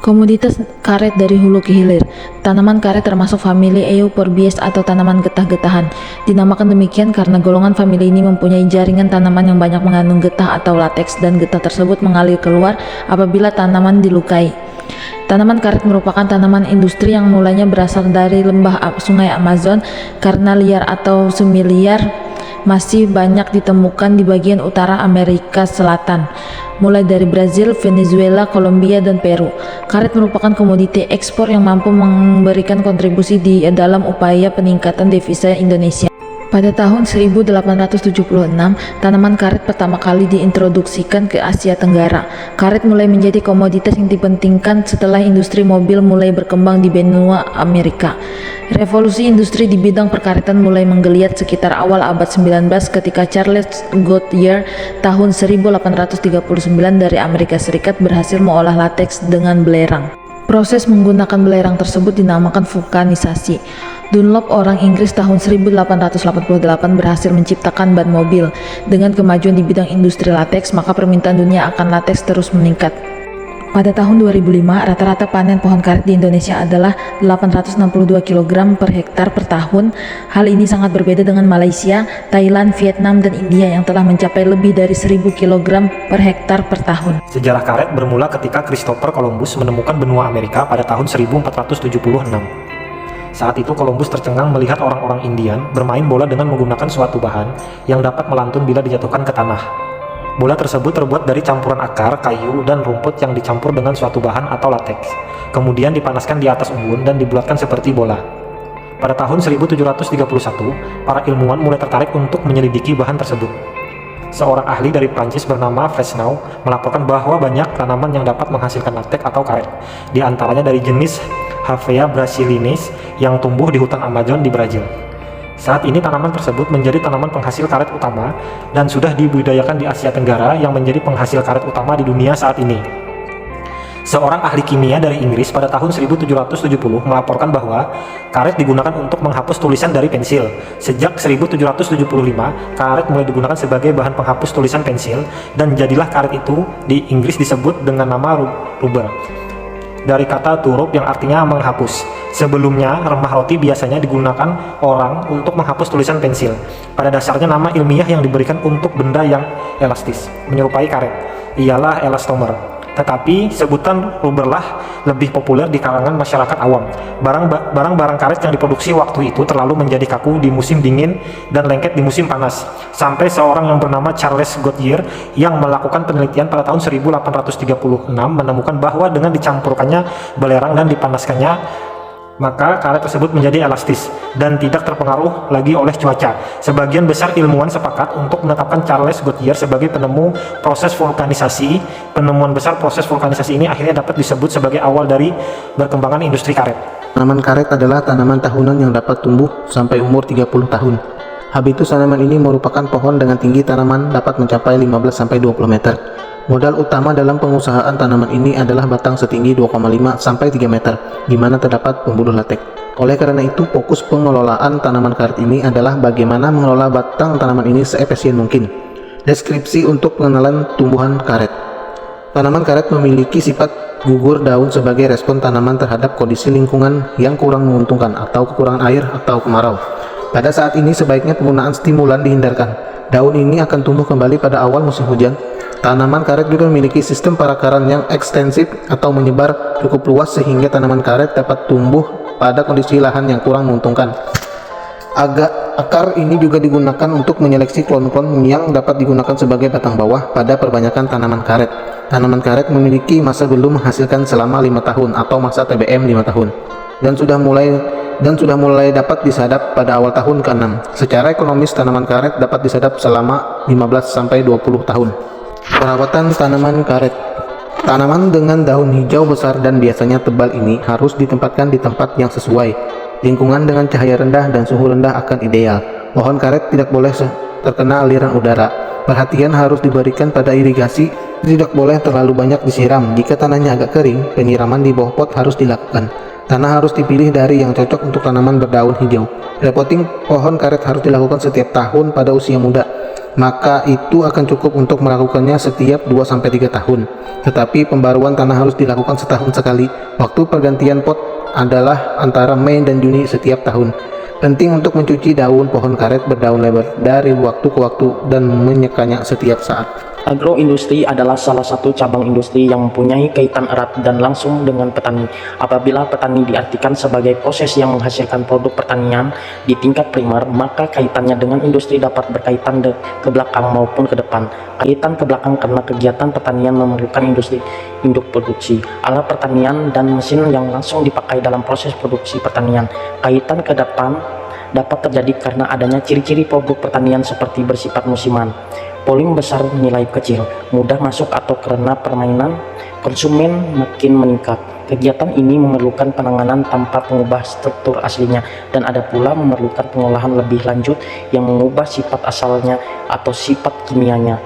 Komoditas karet dari hulu ke hilir. Tanaman karet termasuk famili Euphorbia atau tanaman getah-getahan. Dinamakan demikian karena golongan famili ini mempunyai jaringan tanaman yang banyak mengandung getah atau lateks, dan getah tersebut mengalir keluar apabila tanaman dilukai. Tanaman karet merupakan tanaman industri yang mulanya berasal dari lembah sungai Amazon karena liar atau semi-liar masih banyak ditemukan di bagian utara Amerika Selatan, mulai dari Brazil, Venezuela, Kolombia, dan Peru. Karet merupakan komoditi ekspor yang mampu memberikan kontribusi di dalam upaya peningkatan devisa Indonesia. Pada tahun 1876, tanaman karet pertama kali diintroduksikan ke Asia Tenggara. Karet mulai menjadi komoditas yang dipentingkan setelah industri mobil mulai berkembang di benua Amerika. Revolusi industri di bidang perkaretan mulai menggeliat sekitar awal abad 19 ketika Charles Goodyear tahun 1839 dari Amerika Serikat berhasil mengolah lateks dengan belerang. Proses menggunakan belerang tersebut dinamakan vulkanisasi. Dunlop, orang Inggris, tahun 1888 berhasil menciptakan ban mobil. Dengan kemajuan di bidang industri lateks, maka permintaan dunia akan lateks terus meningkat. Pada tahun 2005, rata-rata panen pohon karet di Indonesia adalah 862 kg per hektar per tahun. Hal ini sangat berbeda dengan Malaysia, Thailand, Vietnam, dan India yang telah mencapai lebih dari 1000 kg per hektar per tahun. Sejarah karet bermula ketika Christopher Columbus menemukan benua Amerika pada tahun 1476. Saat itu Columbus tercengang melihat orang-orang Indian bermain bola dengan menggunakan suatu bahan yang dapat melantun bila dijatuhkan ke tanah. Bola tersebut terbuat dari campuran akar, kayu, dan rumput yang dicampur dengan suatu bahan atau lateks. Kemudian dipanaskan di atas unggun dan dibulatkan seperti bola. Pada tahun 1731, para ilmuwan mulai tertarik untuk menyelidiki bahan tersebut. Seorang ahli dari Prancis bernama Fresnel melaporkan bahwa banyak tanaman yang dapat menghasilkan lateks atau karet, di antaranya dari jenis Hevea brasiliensis yang tumbuh di hutan Amazon di Brazil. Saat ini tanaman tersebut menjadi tanaman penghasil karet utama dan sudah dibudidayakan di Asia Tenggara yang menjadi penghasil karet utama di dunia saat ini. Seorang ahli kimia dari Inggris pada tahun 1770 melaporkan bahwa karet digunakan untuk menghapus tulisan dari pensil. Sejak 1775, karet mulai digunakan sebagai bahan penghapus tulisan pensil, dan jadilah karet itu di Inggris disebut dengan nama rubber, dari kata turub yang artinya menghapus. Sebelumnya, remah roti biasanya digunakan orang untuk menghapus tulisan pensil. Pada dasarnya nama ilmiah yang diberikan untuk benda yang elastis, menyerupai karet, ialah elastomer. Tetapi sebutan rubberlah lebih populer di kalangan masyarakat awam. Barang-barang karet yang diproduksi waktu itu terlalu menjadi kaku di musim dingin dan lengket di musim panas. Sampai seorang yang bernama Charles Goodyear yang melakukan penelitian pada tahun 1836 menemukan bahwa dengan dicampurkannya belerang dan dipanaskannya, maka karet tersebut menjadi elastis dan tidak terpengaruh lagi oleh cuaca. Sebagian besar ilmuwan sepakat untuk menetapkan Charles Goodyear sebagai penemu proses vulkanisasi. Penemuan besar proses vulkanisasi ini akhirnya dapat disebut sebagai awal dari berkembangan industri karet. Tanaman karet adalah tanaman tahunan yang dapat tumbuh sampai umur 30 tahun. Habitus tanaman ini merupakan pohon dengan tinggi tanaman dapat mencapai 15-20 meter. Modal utama dalam pengusahaan tanaman ini adalah batang setinggi 2,5 sampai 3 meter, di mana terdapat pembuluh lateks. Oleh karena itu, fokus pengelolaan tanaman karet ini adalah bagaimana mengelola batang tanaman ini seefisien mungkin. Deskripsi untuk pengenalan tumbuhan karet. Tanaman karet memiliki sifat gugur daun sebagai respon tanaman terhadap kondisi lingkungan yang kurang menguntungkan atau kekurangan air atau kemarau. Pada saat ini sebaiknya penggunaan stimulan dihindarkan. Daun ini akan tumbuh kembali pada awal musim hujan. Tanaman karet juga memiliki sistem perakaran yang ekstensif atau menyebar cukup luas sehingga tanaman karet dapat tumbuh pada kondisi lahan yang kurang menguntungkan. Akar ini juga digunakan untuk menyeleksi klon-klon yang dapat digunakan sebagai batang bawah pada perbanyakan tanaman karet. Tanaman karet memiliki masa belum menghasilkan selama 5 tahun atau masa TBM 5 tahun dan sudah mulai dapat disadap pada awal tahun ke-6. Secara ekonomis, tanaman karet dapat disadap selama 15-20 tahun. Perawatan tanaman karet. Tanaman dengan daun hijau besar dan biasanya tebal ini harus ditempatkan di tempat yang sesuai. Lingkungan dengan cahaya rendah dan suhu rendah akan ideal. Pohon karet tidak boleh terkena aliran udara. Perhatian harus diberikan pada irigasi, tidak boleh terlalu banyak disiram. Jika tanahnya agak kering, penyiraman di bawah pot harus dilakukan. Tanah harus dipilih dari yang cocok untuk tanaman berdaun hijau. Repotting pohon karet harus dilakukan setiap tahun pada usia muda, maka itu akan cukup untuk melakukannya setiap 2-3 tahun. Tetapi pembaruan tanah harus dilakukan setahun sekali. Waktu pergantian pot adalah antara Mei dan Juni setiap tahun. Penting untuk mencuci daun pohon karet berdaun lebar dari waktu ke waktu dan menyekanya setiap saat. Agroindustri adalah salah satu cabang industri yang mempunyai kaitan erat dan langsung dengan petani. Apabila petani diartikan sebagai proses yang menghasilkan produk pertanian di tingkat primer, maka kaitannya dengan industri dapat berkaitan ke belakang maupun ke depan. Kaitan ke belakang karena kegiatan pertanian memerlukan industri induk produksi, alat pertanian, dan mesin yang langsung dipakai dalam proses produksi pertanian. Kaitan ke depan dapat terjadi karena adanya ciri-ciri produk pertanian seperti bersifat musiman, volume besar nilai kecil, mudah masuk, atau karena permainan konsumen makin meningkat. Kegiatan ini memerlukan penanganan tanpa mengubah struktur aslinya, dan ada pula memerlukan pengolahan lebih lanjut yang mengubah sifat asalnya atau sifat kimianya.